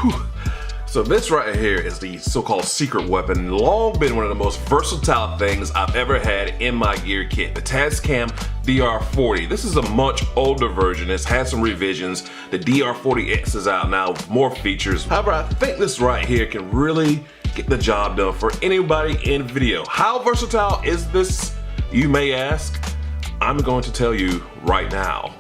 Whew. So this right here is the so-called secret weapon, long been one of the most versatile things I've ever had in my gear kit, the Tascam DR-40. This is a much older version. It's had some revisions. The DR-40X is out now with more features. However, I think this right here can really get the job done for anybody in video. How versatile is this, you may ask? I'm going to tell you right now.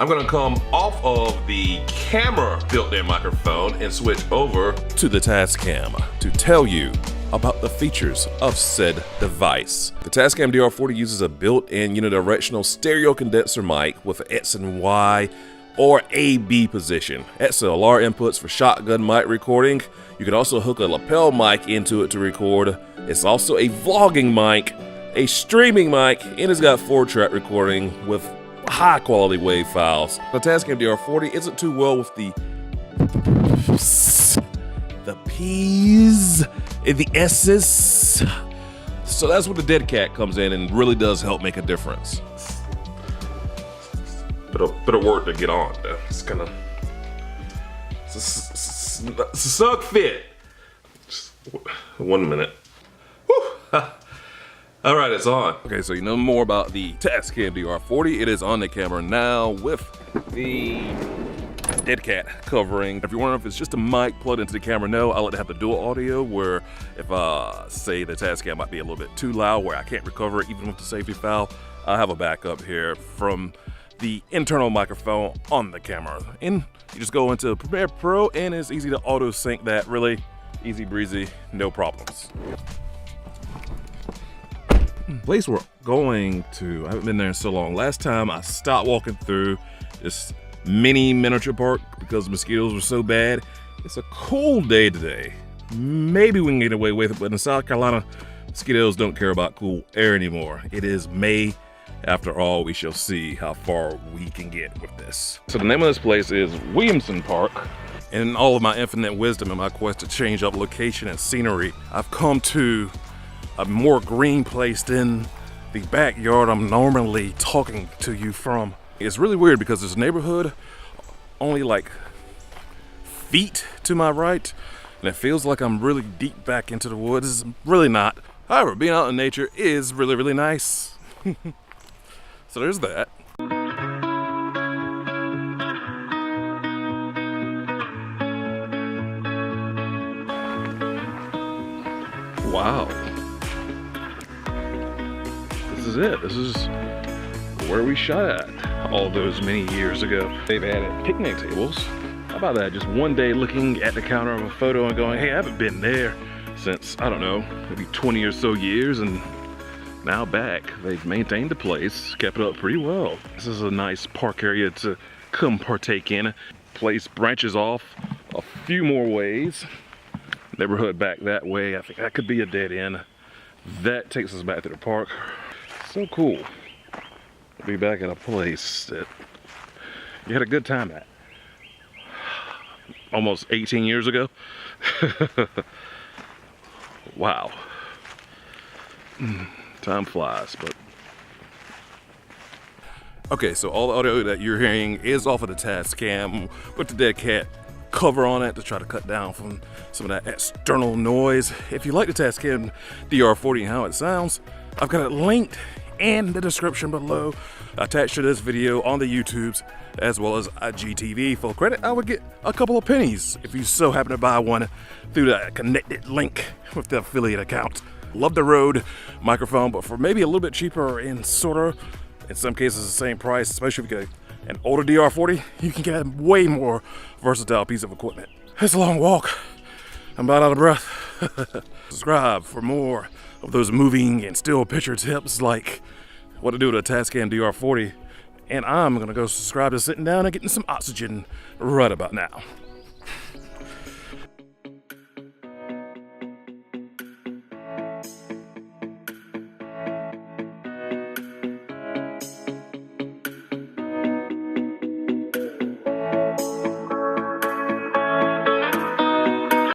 I'm gonna come off of the camera built-in microphone and switch over to the Tascam to tell you about the features of said device. The Tascam DR-40 uses a built-in unidirectional stereo condenser mic with an X and Y or A/B position. DSLR inputs for shotgun mic recording. You can also hook a lapel mic into it to record. It's also a vlogging mic, a streaming mic, and it's got 4-track recording with high quality wave files. The Tascam DR-40 isn't too well with the P's and the S's. So that's where the dead cat comes in and really does help make a difference. Bit of work to get on. It's kind of, it's a snug fit. Just 1 minute. Whew. All right, it's on. Okay, so you know more about the Tascam DR-40. It is on the camera now with the dead cat covering. If you're wondering if it's just a mic plugged into the camera, no, I like to have the dual audio where if say the Tascam might be a little bit too loud where I can't recover it even with the safety valve, I have a backup here from the internal microphone on the camera. And you just go into Premiere Pro and it's easy to auto sync that, really easy breezy, no problems. Place we're going to, I haven't been there in so long. Last time I stopped walking through this mini miniature park because the mosquitoes were so bad. It's a cool day today. Maybe we can get away with it, but in South Carolina, mosquitoes don't care about cool air anymore. It is May. After all, we shall see how far we can get with this. So the name of this place is Williamson Park. In all of my infinite wisdom and my quest to change up location and scenery, I've come to a more green place than the backyard I'm normally talking to you from. It's really weird because this neighborhood only like feet to my right, and it feels like I'm really deep back into the woods. It's really not. However, being out in nature is really, really nice. So there's that. Wow. This is it. This is where we shot at all those many years ago. They've added picnic tables. How about that? Just one day looking at the counter of a photo and going, hey, I haven't been there since, I don't know, maybe 20 or so years, and now back. They've maintained the place, kept it up pretty well. This is a nice park area to come partake in. Place branches off a few more ways. Neighborhood back that way. I think that could be a dead end. That takes us back to the park. So cool. Be back at a place that you had a good time at. Almost 18 years ago. Wow. Time flies, but. Okay, so all the audio that you're hearing is off of the Tascam with the dead cat cover on it to try to cut down from some of that external noise. If you like the Tascam DR-40 and how it sounds, I've got it linked in the description below, attached to this video on the YouTubes, as well as IGTV. For credit, I would get a couple of pennies if you so happen to buy one through the connected link with the affiliate account. Love the Rode microphone, but for maybe a little bit cheaper and sorta, in some cases the same price, especially if you get an older DR-40, you can get a way more versatile piece of equipment. It's a long walk. I'm about out of breath. Subscribe for more of those moving and still picture tips like what to do with a Tascam DR-40. And I'm gonna go subscribe to sitting down and getting some oxygen right about now.